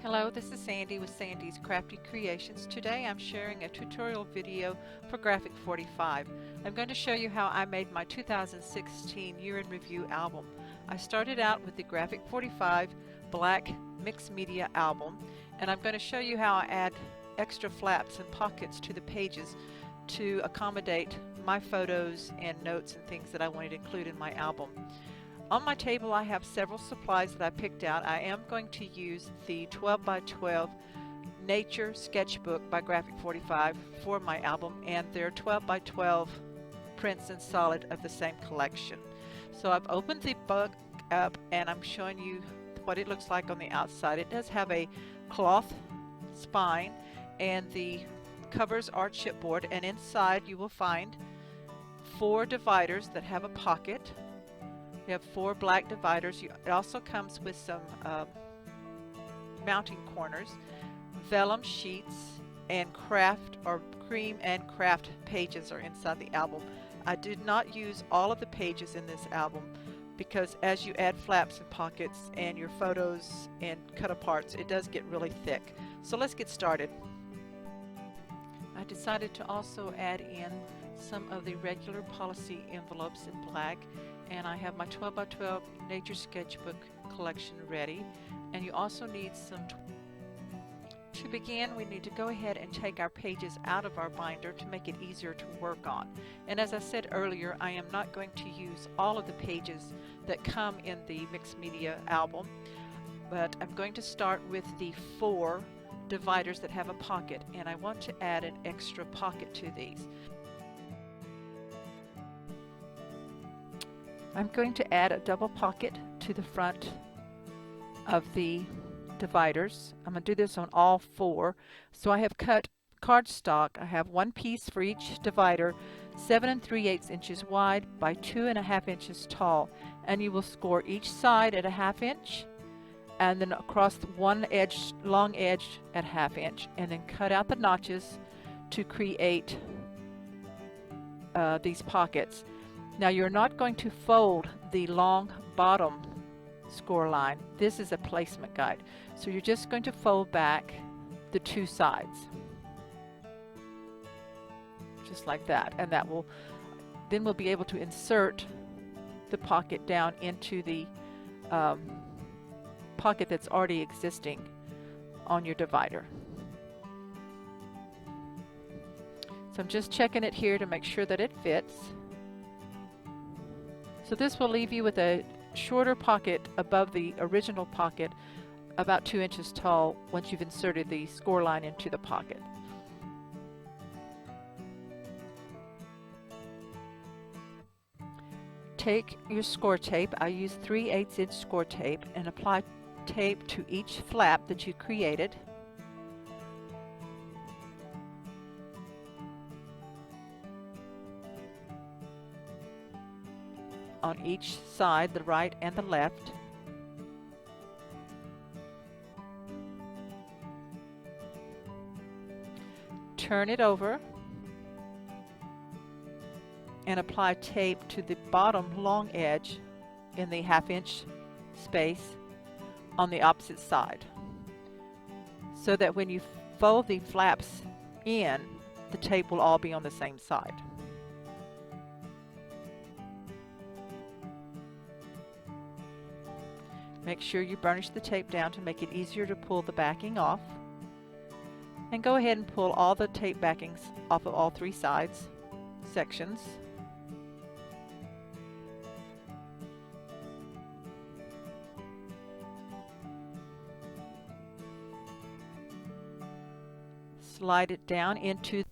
Hello, this is Sandy with Sandy's Crafty Creations. Today I'm sharing a tutorial video for Graphic 45. I'm going to show you how I made my 2016 Year in Review album. I started out with the Graphic 45 Black Mixed Media album, and I'm going to show you how I add extra flaps and pockets to the pages to accommodate my photos and notes and things that I wanted to include in my album. On my table I have several supplies that I picked out. I am going to use the 12 by 12 Nature Sketchbook by Graphic 45 for my album, and there are 12 by 12 prints in solid of the same collection. So I've opened the book up and I'm showing you what it looks like on the outside. It does have a cloth spine and the covers are chipboard, and inside you will find 4 dividers that have a pocket. You have 4 black dividers. It also comes with some mounting corners, vellum sheets, and craft or cream and craft pages are inside the album. I did not use all of the pages in this album because as you add flaps and pockets and your photos and cut aparts, it does get really thick. So let's get started. I decided to also add in some of the regular policy envelopes in black, and I have my 12 by 12 Nature Sketchbook collection ready. And you also need some. To begin, we need to go ahead and take our pages out of our binder to make it easier to work on. And as I said earlier, I am not going to use all of the pages that come in the mixed media album, but I'm going to start with the 4 dividers that have a pocket, and I want to add an extra pocket to these. I'm going to add a double pocket to the front of the dividers. I'm going to do this on all 4. So I have cut cardstock. I have 1 piece for each divider, 7 3/8 inches wide by 2.5 inches tall, and you will score each side at a 1/2 inch, and then across one edge, long edge at 1/2 inch, and then cut out the notches to create these pockets. Now you're not going to fold the long bottom score line. This is a placement guide. So you're just going to fold back the 2 sides. Just like that. And that will, then we'll be able to insert the pocket down into the pocket that's already existing on your divider. So I'm just checking it here to make sure that it fits. So this will leave you with a shorter pocket above the original pocket, about 2 inches tall, once you've inserted the score line into the pocket. Take your score tape. I use 3/8 inch score tape, and apply tape to each flap that you created. On each side, the right and the left. Turn it over and apply tape to the bottom long edge in the 1/2 inch space on the opposite side, so that when you fold the flaps in, the tape will all be on the same side. Make sure you burnish the tape down to make it easier to pull the backing off. And go ahead and pull all the tape backings off of all 3 sides sections. Slide it down into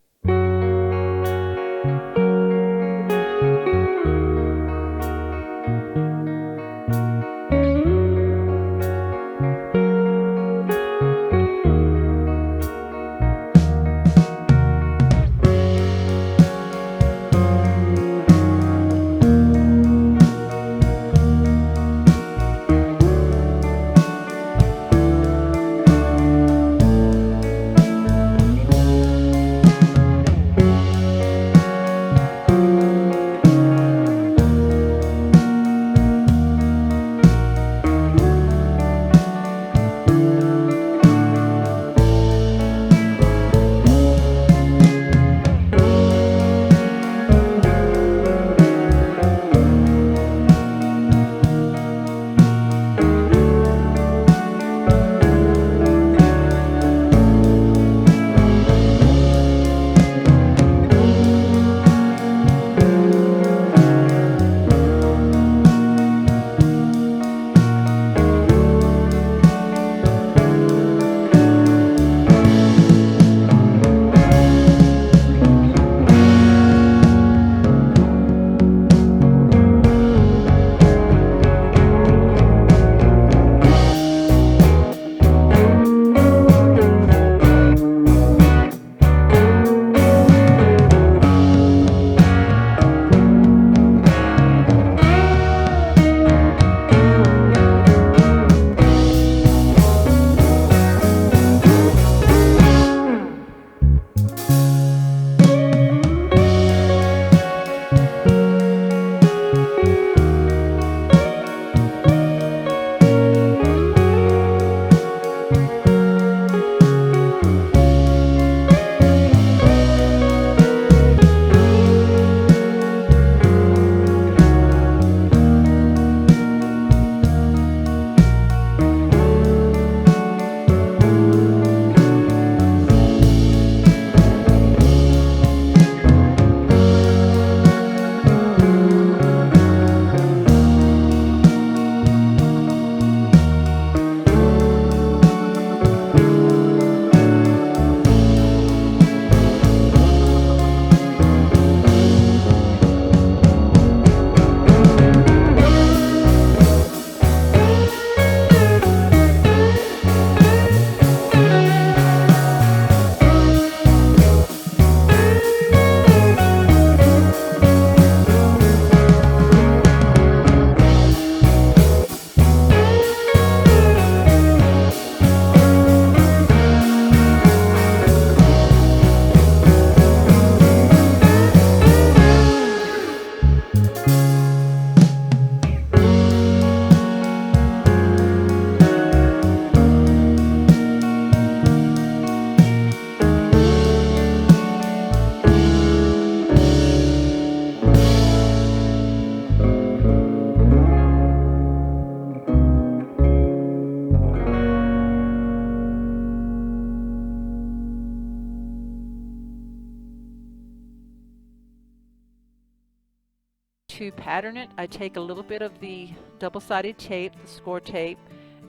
to pattern it, I take a little bit of the double-sided tape, the score tape,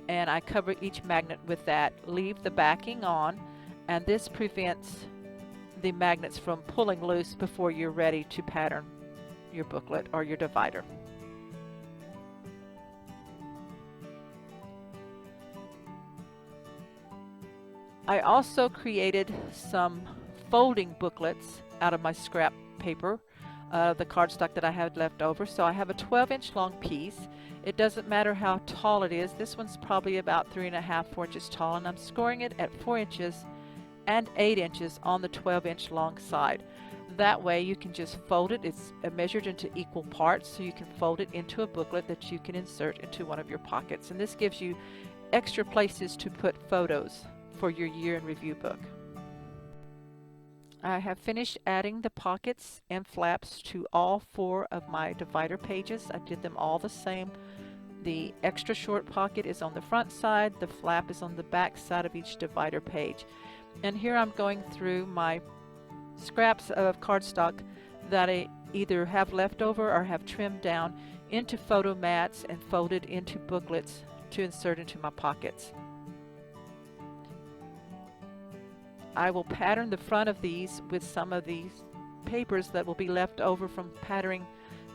and I cover each magnet with that. Leave the backing on, and this prevents the magnets from pulling loose before you're ready to pattern your booklet or your divider. I also created some folding booklets out of my scrap paper, the cardstock that I had left over. So I have a 12-inch long piece. It doesn't matter how tall it is. This one's probably about 3.5, 4 inches tall, and I'm scoring it at 4 inches and 8 inches on the 12-inch long side. That way you can just fold it. It's measured into equal parts, so you can fold it into a booklet that you can insert into one of your pockets. And this gives you extra places to put photos for your year in review book. I have finished adding the pockets and flaps to all 4 of my divider pages. I did them all the same. The extra short pocket is on the front side, the flap is on the back side of each divider page. And here I'm going through my scraps of cardstock that I either have left over or have trimmed down into photo mats and folded into booklets to insert into my pockets. I will pattern the front of these with some of these papers that will be left over from patterning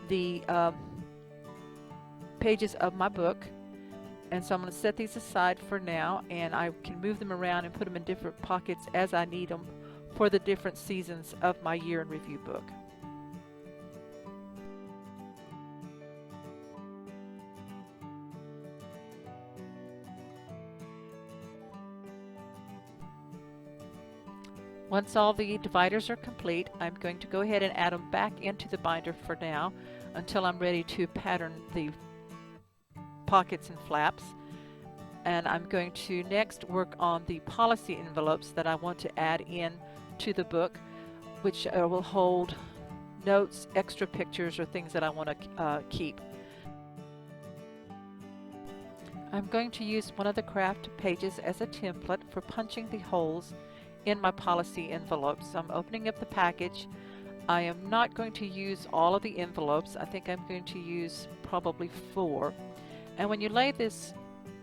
the pages of my book. And so I'm going to set these aside for now, and I can move them around and put them in different pockets as I need them for the different seasons of my year in review book. Once all the dividers are complete, I'm going to go ahead and add them back into the binder for now until I'm ready to pattern the pockets and flaps. And I'm going to next work on the policy envelopes that I want to add in to the book, which will hold notes, extra pictures, or things that I want to keep. I'm going to use one of the craft pages as a template for punching the holes in my policy envelopes. So I'm opening up the package. I am not going to use all of the envelopes. I think I'm going to use probably 4. And when you lay this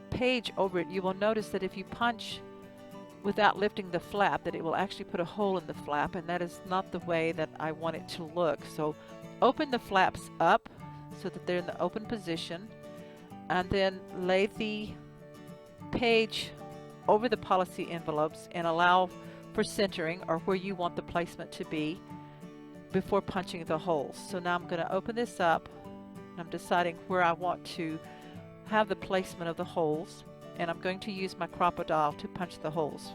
page over it, you will notice that if you punch without lifting the flap, that it will actually put a hole in the flap, and that is not the way that I want it to look. So open the flaps up so that they're in the open position, and then lay the page over the policy envelopes and allow for centering, or where you want the placement to be, before punching the holes. So now I'm going to open this up, and I'm deciding where I want to have the placement of the holes, and I'm going to use my crocodile to punch the holes.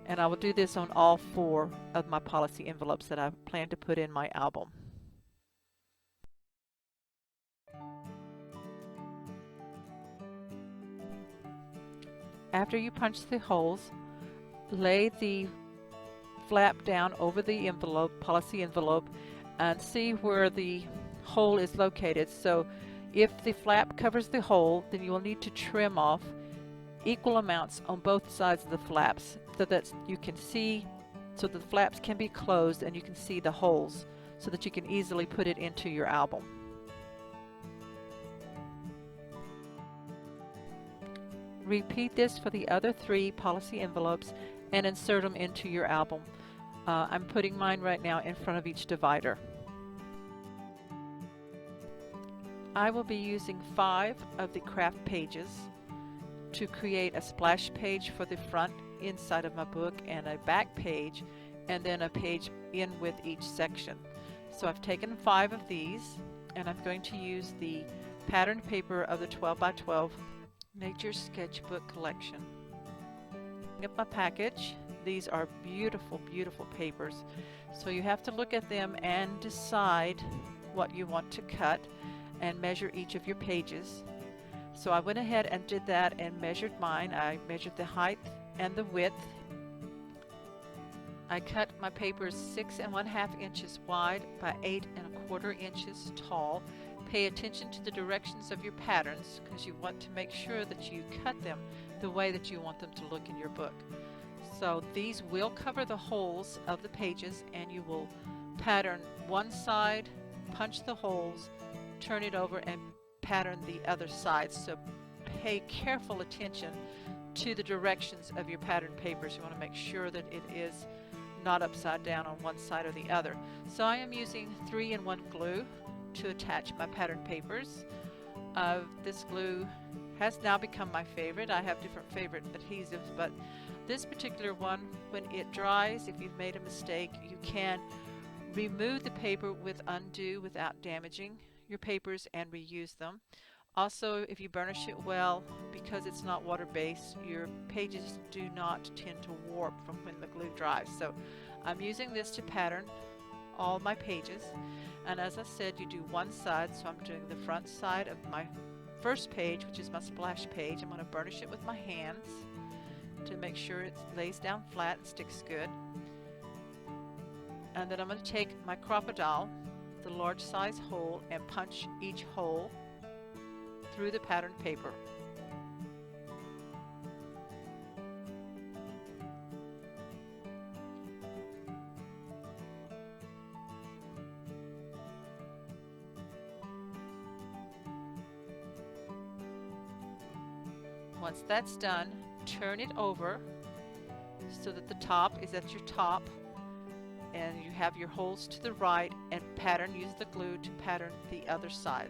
And I will do this on all 4 of my policy envelopes that I plan to put in my album. After you punch the holes, lay the flap down over the envelope, policy envelope, and see where the hole is located. So if the flap covers the hole, then you will need to trim off equal amounts on both sides of the flaps so that you can see, so the flaps can be closed and you can see the holes so that you can easily put it into your album. Repeat this for the other 3 policy envelopes and insert them into your album. I'm putting mine right now in front of each divider. I will be using 5 of the craft pages to create a splash page for the front inside of my book, and a back page, and then a page in with each section. So I've taken 5 of these, and I'm going to use the patterned paper of the 12 by 12 Nature Sketchbook collection. Up my package. These are beautiful, beautiful papers. So you have to look at them and decide what you want to cut and measure each of your pages. So I went ahead and did that and measured mine. I measured the height and the width. I cut my papers 6 1/2 inches wide by 8 1/4 inches tall. Pay attention to the directions of your patterns because you want to make sure that you cut them the way that you want them to look in your book. So these will cover the holes of the pages, and you will pattern one side punch the holes, turn it over, and pattern the other side. So pay careful attention to the directions of your pattern papers. You want to make sure that it is not upside down on one side or the other. So I am using 3-in-1 glue to attach my pattern papers. This glue has now become my favorite. I have different favorite adhesives, but this particular one, when it dries, if you've made a mistake, you can remove the paper with undo without damaging your papers and reuse them. Also, if you burnish it well, because it's not water-based, your pages do not tend to warp from when the glue dries. So I'm using this to pattern all my pages, and as I said, you do one side. So I'm doing the front side of my first page, which is my splash page. I'm going to burnish it with my hands to make sure it lays down flat and sticks good. And then I'm going to take my crocodile, the large size hole, and punch each hole through the pattern paper. Once that's done, turn it over so that the top is at your top and you have your holes to the right, and use the glue to pattern the other side.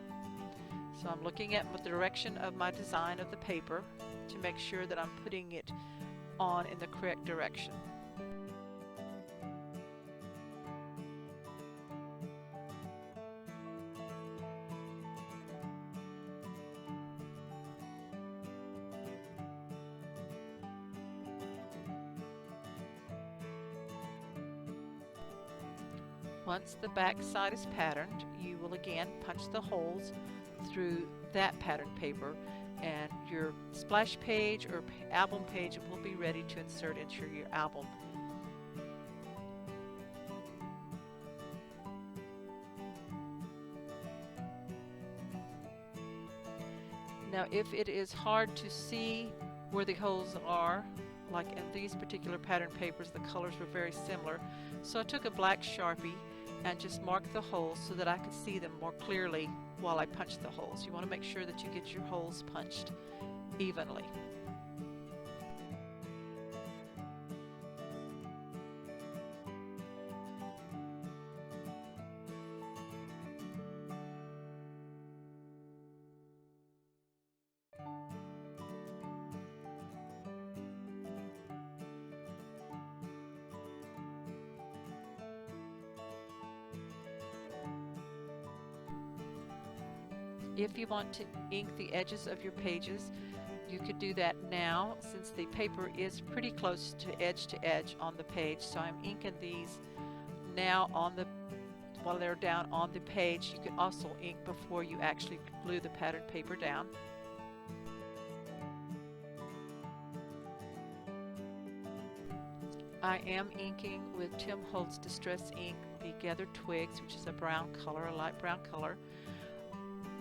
So I'm looking at the direction of my design of the paper to make sure that I'm putting it on in the correct direction. Once the back side is patterned, you will again punch the holes through that pattern paper, and your splash page or album page will be ready to insert into your album. Now, if it is hard to see where the holes are, like in these particular pattern papers, the colors were very similar, so I took a black Sharpie and just marked the holes so that I could see them more clearly while I punched the holes. You want to make sure that you get your holes punched evenly. If you want to ink the edges of your pages, you could do that now, since the paper is pretty close to edge on the page. So I'm inking these now while they're down on the page. You could also ink before you actually glue the pattern paper down. I am inking with Tim Holtz Distress Ink, the Gathered Twigs, which is a brown color, a light brown color.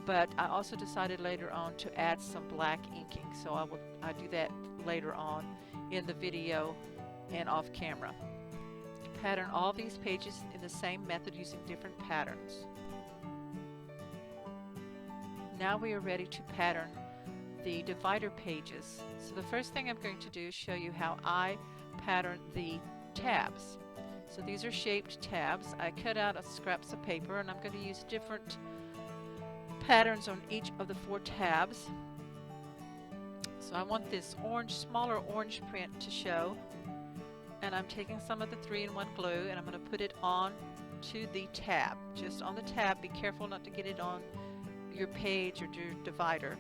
But I also decided later on to add some black inking, so I do that later on in the video and off camera. Pattern all these pages in the same method using different patterns. Now we are ready to pattern the divider pages. So the first thing I'm going to do is show you how I pattern the tabs. So these are shaped tabs. I cut out scraps of paper, and I'm going to use different patterns on each of the 4 tabs. So I want this smaller orange print to show, and I'm taking some of the 3-in-1 glue and I'm going to put it on to the tab, just on the tab. Be careful not to get it on your page or your divider.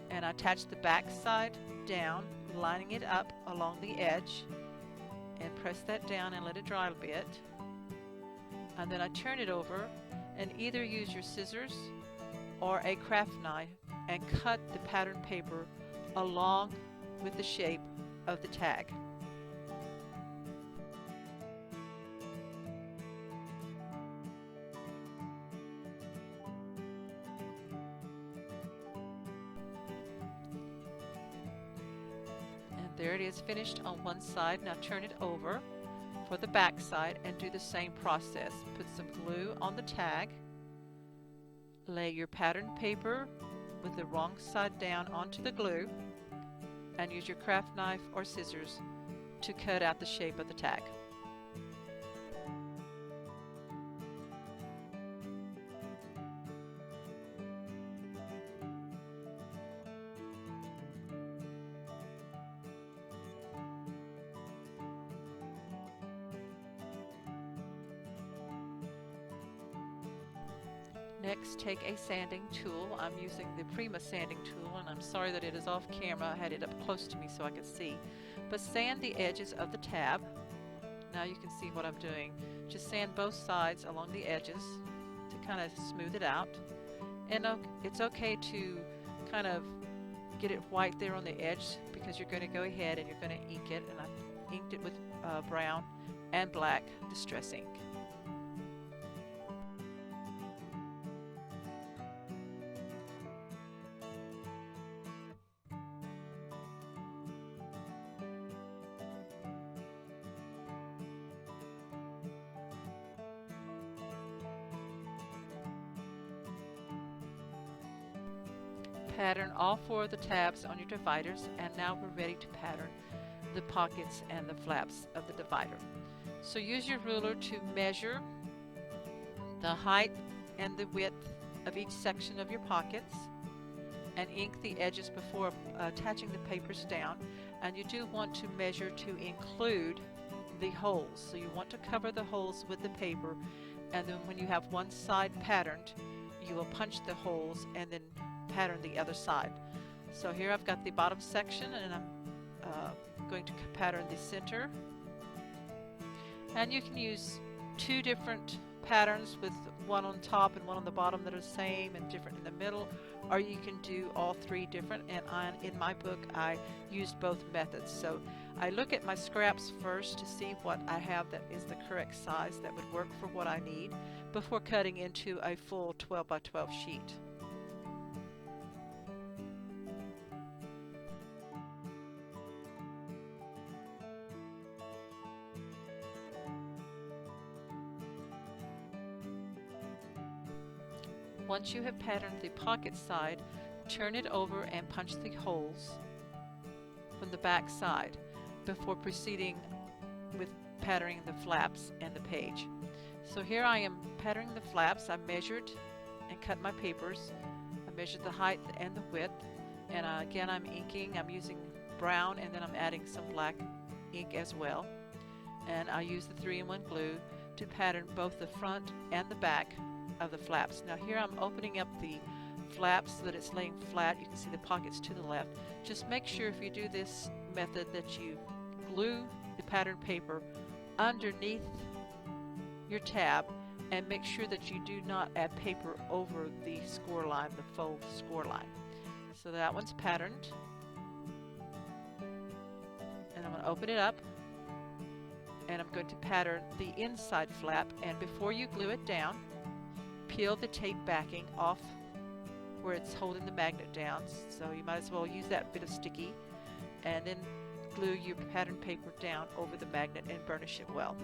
And I attach the back side down, lining it up along the edge, and press that down and let it dry a bit. And then I turn it over and either use your scissors or a craft knife and cut the pattern paper along with the shape of the tag. And there it is, finished on one side. Now turn it over, for the back side and do the same process. Put some glue on the tag, lay your pattern paper with the wrong side down onto the glue, and use your craft knife or scissors to cut out the shape of the tag. Next, take a sanding tool. I'm using the Prima sanding tool, and I'm sorry that it is off camera. I had it up close to me so I could see. But sand the edges of the tab. Now you can see what I'm doing. Just sand both sides along the edges to kind of smooth it out. And it's okay to kind of get it white there on the edge, because you're going to go ahead and you're going to ink it. And I inked it with brown and black distress ink. Pattern all four of the tabs on your dividers, and now we're ready to pattern the pockets and the flaps of the divider. So use your ruler to measure the height and the width of each section of your pockets, and ink the edges before attaching the papers down. And you do want to measure to include the holes, so you want to cover the holes with the paper, and then when you have one side patterned, you will punch the holes and then pattern the other side. So here I've got the bottom section, and I'm going to pattern the center. And you can use two different patterns with one on top and one on the bottom that are the same and different in the middle, or you can do all three different. And in my book I used both methods. So I look at my scraps first to see what I have that is the correct size that would work for what I need before cutting into a full 12 by 12 sheet. Once you have patterned the pocket side, turn it over and punch the holes from the back side before proceeding with patterning the flaps and the page. So here I am patterning the flaps. I measured and cut my papers. I measured the height and the width, and again I'm inking. I'm using brown, and then I'm adding some black ink as well. And I use the 3-in-1 glue to pattern both the front and the back of the flaps. Now here I'm opening up the flaps so that it's laying flat. You can see the pockets to the left. Just make sure, if you do this method, that you glue the patterned paper underneath your tab, and make sure that you do not add paper over the score line, the faux score line. So that one's patterned, and I'm going to open it up, and I'm going to pattern the inside flap. And before you glue it down, peel the tape backing off where it's holding the magnet down, so you might as well use that bit of sticky, and then glue your pattern paper down over the magnet and burnish it well.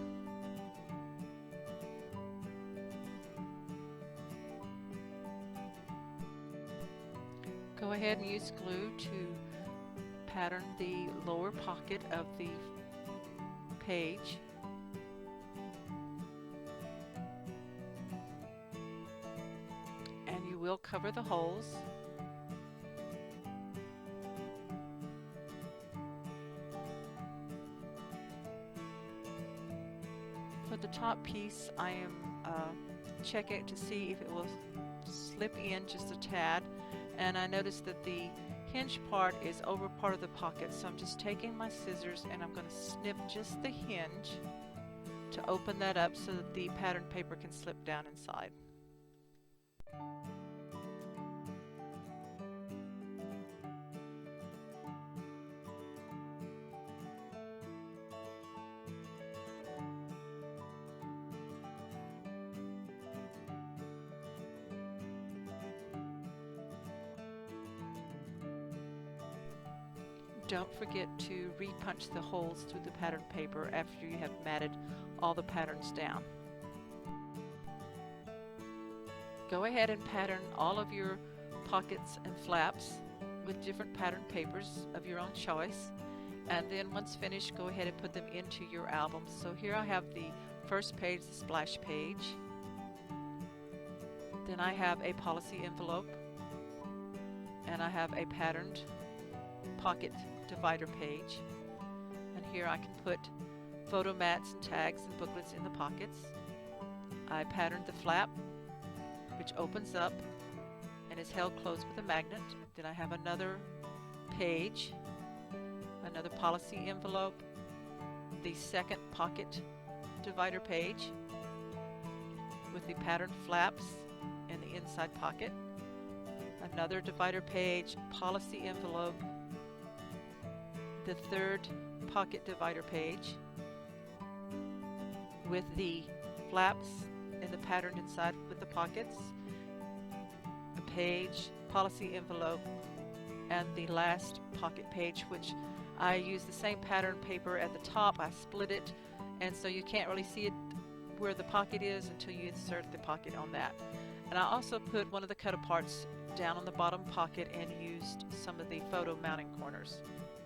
Go ahead and use glue to pattern the lower pocket of the page. And you will cover the holes. For the top piece, I am checking to see if it will slip in just a tad, and I noticed that the hinge part is over part of the pocket, so I'm just taking my scissors and I'm going to snip just the hinge to open that up so that the pattern paper can slip down inside. don't forget to re-punch the holes through the pattern paper after you have matted all the patterns down. Go ahead and pattern all of your pockets and flaps with different pattern papers of your own choice, and then once finished, go ahead and put them into your album. So here I have the first page, the splash page. Then I have a policy envelope, and I have a patterned pocket divider page, and here I can put photo mats and tags and booklets in the pockets. I patterned the flap, which opens up and is held closed with a magnet. Then I have another page, another policy envelope, the second pocket divider page with the patterned flaps in the inside pocket, another divider page, policy envelope, the third pocket divider page with the flaps in the pattern inside with the pockets, a page, policy envelope, and the last pocket page, which I use the same pattern paper at the top. I split it, and so you can't really see it where the pocket is until you insert the pocket on that. And I also put one of the cut aparts down on the bottom pocket and used some of the photo mounting corners.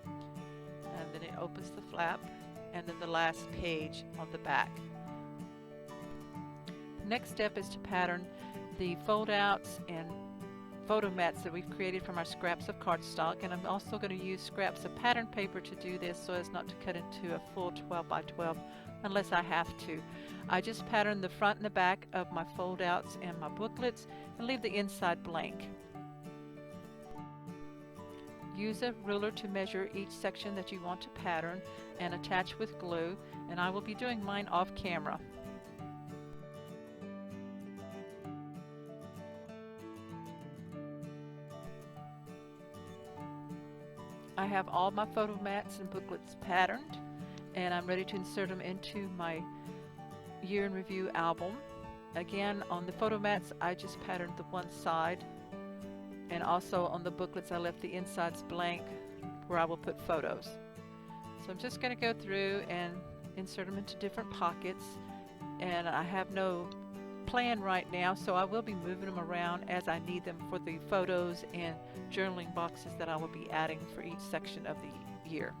And then it opens the flap, and then the last page on the back. The next step is to pattern the fold outs and photo mats that we've created from our scraps of cardstock, and I'm also going to use scraps of pattern paper to do this so as not to cut into a full 12 by 12 unless I have to. I just pattern the front and the back of my fold outs and my booklets and leave the inside blank. Use a ruler to measure each section that you want to pattern and attach with glue, and I will be doing mine off camera. I have all my photo mats and booklets patterned, and I'm ready to insert them into my year in review album. Again, on the photo mats, I just patterned the one side, and also on the booklets I left the insides blank where I will put photos. So I'm just going to go through and insert them into different pockets, and I have no plan right now, so I will be moving them around as I need them for the photos and journaling boxes that I will be adding for each section of the year.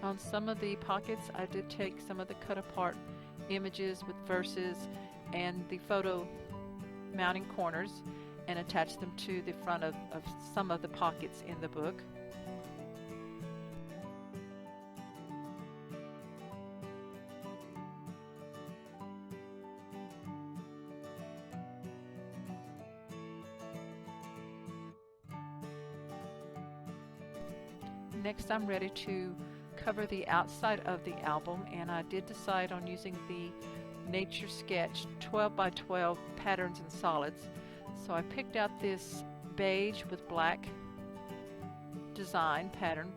On some of the pockets, I did take some of the cut apart images with verses and the photo mounting corners and attach them to the front of some of the pockets in the book. Next, I'm ready to cover the outside of the album, and I did decide on using the Nature Sketch 12 by 12 patterns and solids. So I picked out this beige with black design pattern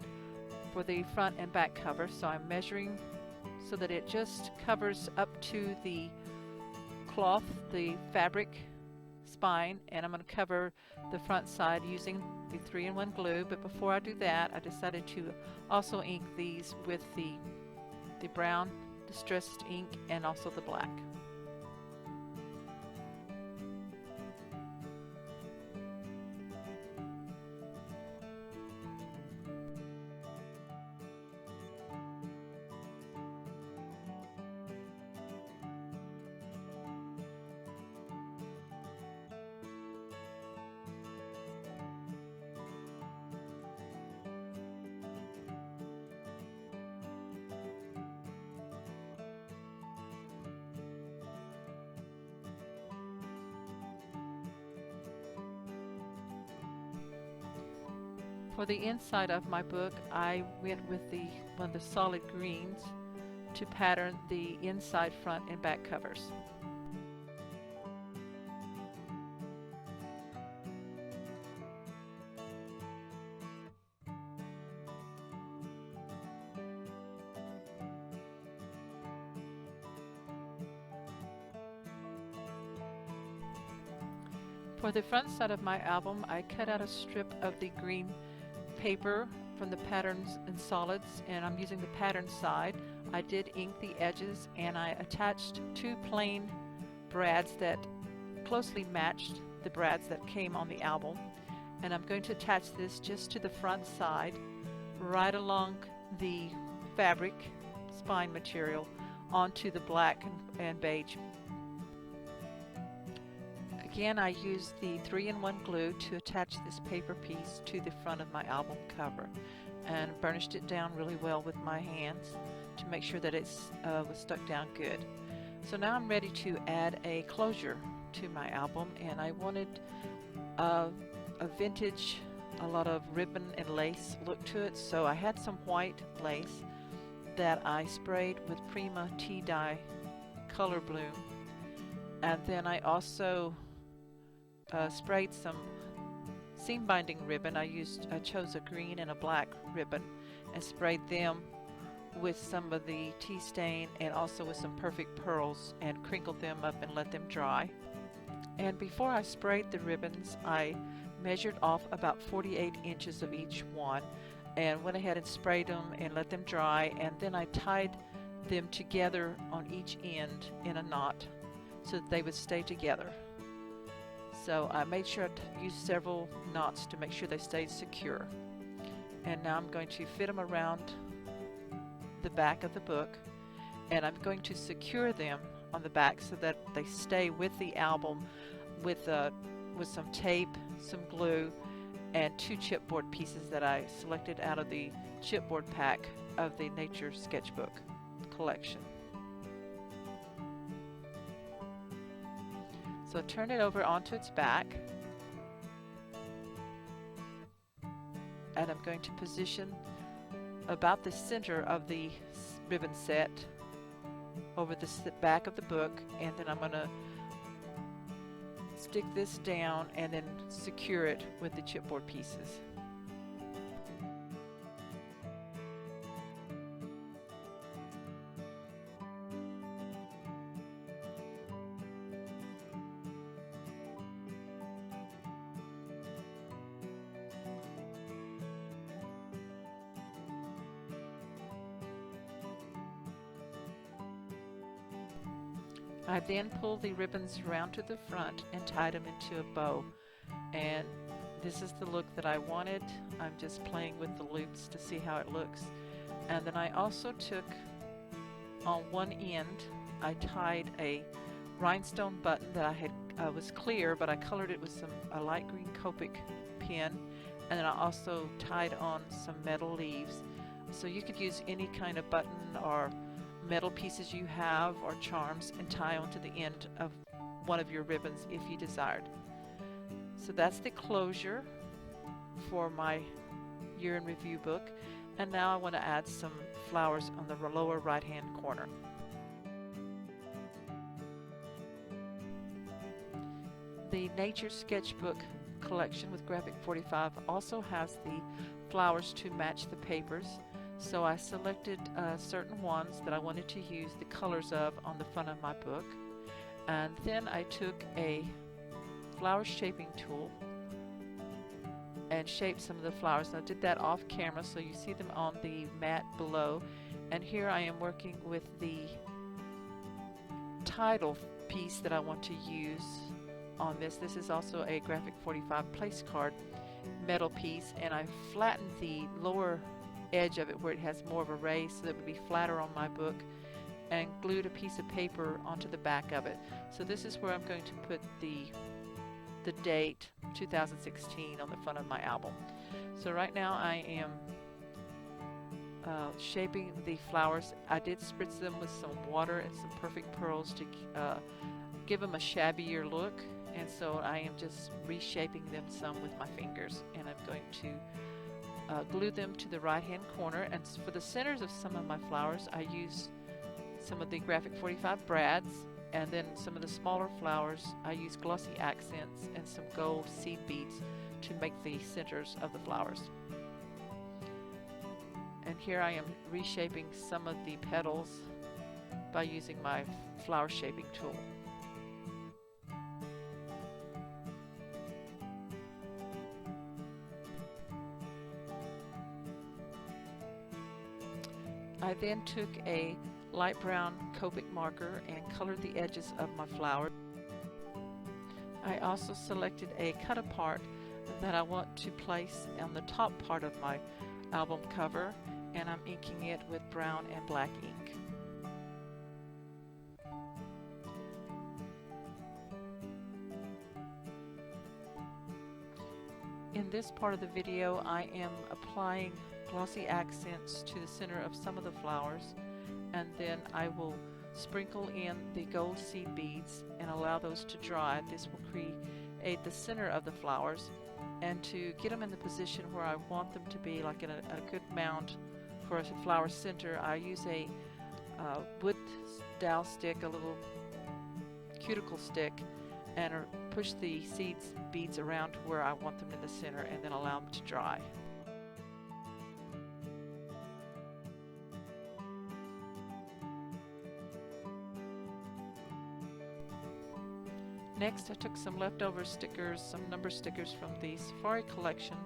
for the front and back cover. So I'm measuring so that it just covers up to the cloth, the fabric spine, and I'm going to cover the front side using the 3-in-1 glue. But before I do that, I decided to also ink these with the brown distressed ink and also the black. For the inside of my book, I went with one of the solid greens to pattern the inside, front, and back covers. For the front side of my album, I cut out a strip of the green paper from the patterns and solids, and I'm using the pattern side. I did ink the edges, and I attached two plain brads that closely matched the brads that came on the album. And I'm going to attach this just to the front side, right along the fabric spine material onto the black and beige. Again, I used the 3-in-1 glue to attach this paper piece to the front of my album cover, and burnished it down really well with my hands to make sure that it was stuck down good. So now I'm ready to add a closure to my album, and I wanted a vintage, a lot of ribbon and lace look to it. So I had some white lace that I sprayed with Prima Tea Dye Color Bloom, and then I also sprayed some seam binding ribbon. I chose a green and a black ribbon and sprayed them with some of the tea stain and also with some perfect pearls, and crinkled them up and let them dry. And before I sprayed the ribbons, I measured off about 48 inches of each one and went ahead and sprayed them and let them dry, and then I tied them together on each end in a knot so that they would stay together. So I made sure to use several knots to make sure they stayed secure. And now I'm going to fit them around the back of the book, and I'm going to secure them on the back so that they stay with the album with some tape, some glue, and 2 chipboard pieces that I selected out of the chipboard pack of the Nature Sketchbook collection. So turn it over onto its back, and I'm going to position about the center of the ribbon set over the back of the book, and then I'm going to stick this down and then secure it with the chipboard pieces. I then pulled the ribbons around to the front and tied them into a bow, and this is the look that I wanted. I'm just playing with the loops to see how it looks. And then I also took, on one end, I tied a rhinestone button that I had was clear, but I colored it with a light green Copic pen, and then I also tied on some metal leaves. So you could use any kind of button or metal pieces you have or charms and tie onto the end of one of your ribbons if you desired. So that's the closure for my year in review book, and now I want to add some flowers on the lower right hand corner. The Nature Sketchbook collection with Graphic 45 also has the flowers to match the papers. So I selected certain ones that I wanted to use the colors of on the front of my book, and then I took a flower shaping tool and shaped some of the flowers. And I did that off camera, so you see them on the mat below. And here I am working with the title piece that I want to use on this. This is also a Graphic 45 place card metal piece, and I flattened the lower edge of it where it has more of a raise so that it would be flatter on my book, and glued a piece of paper onto the back of it. So this is where I'm going to put the date 2016 on the front of my album. So right now I am shaping the flowers. I did spritz them with some water and some perfect pearls to give them a shabbier look, and so I am just reshaping them some with my fingers, and I'm going to glue them to the right hand corner. And for the centers of some of my flowers, I use some of the Graphic 45 brads, and then some of the smaller flowers. I use glossy accents and some gold seed beads to make the centers of the flowers. And here I am reshaping some of the petals by using my flower shaping tool. I then took a light brown Copic marker and colored the edges of my flower. I also selected a cut apart that I want to place on the top part of my album cover, and I'm inking it with brown and black ink. In this part of the video, I am applying glossy accents to the center of some of the flowers, and then I will sprinkle in the gold seed beads and allow those to dry. This will create the center of the flowers, and to get them in the position where I want them to be, like in a good mound for a flower center, I use a wood dowel stick, a little cuticle stick, and push the beads around to where I want them in the center, and then allow them to dry. Next, I took some leftover stickers, some number stickers from the Safari collection,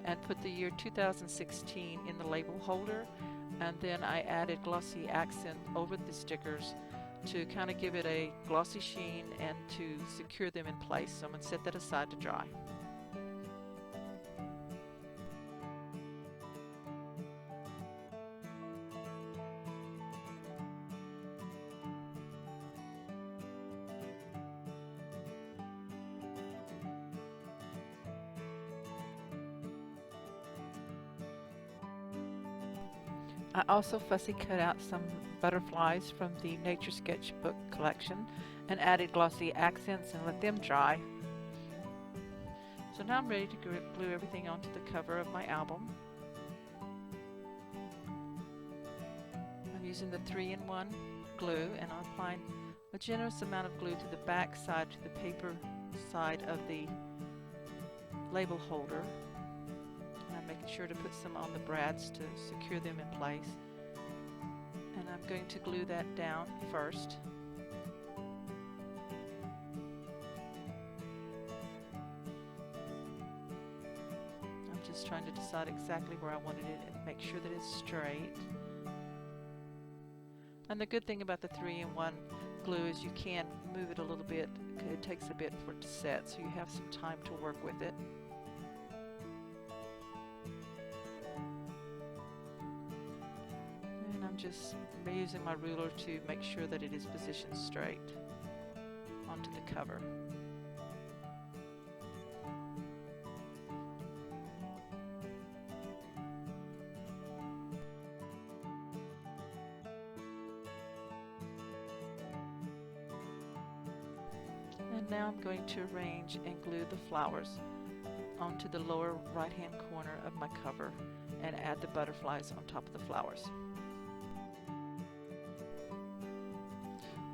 and put the year 2016 in the label holder, and then I added glossy accent over the stickers to kind of give it a glossy sheen and to secure them in place. So I'm going to set that aside to dry. I also fussy cut out some butterflies from the Nature Sketchbook collection and added glossy accents and let them dry. So now I'm ready to glue everything onto the cover of my album. I'm using the 3-in-1 glue, and I'm applying a generous amount of glue to the back side, to the paper side of the label holder. I'm making sure to put some on the brads to secure them in place. And I'm going to glue that down first. I'm just trying to decide exactly where I wanted it and make sure that it's straight. And the good thing about the 3-in-1 glue is you can move it a little bit. It takes a bit for it to set, so you have some time to work with it. I'm just using my ruler to make sure that it is positioned straight onto the cover. And now I'm going to arrange and glue the flowers onto the lower right hand corner of my cover and add the butterflies on top of the flowers.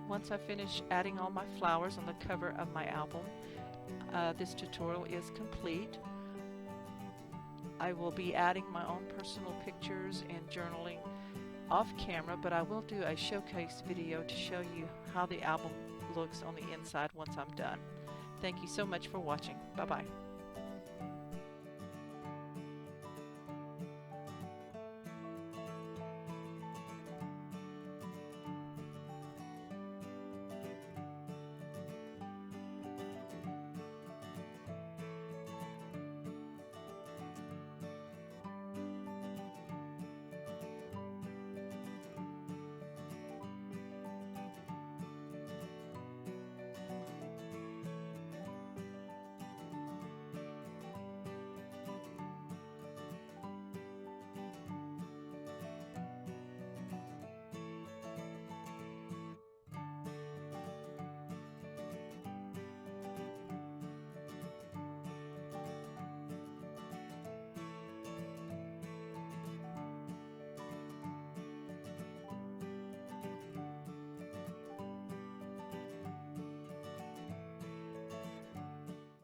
Once I finish adding all my flowers on the cover of my album, this tutorial is complete. I will be adding my own personal pictures and journaling off camera, but I will do a showcase video to show you how the album looks on the inside once I'm done. Thank you so much for watching. Bye-bye.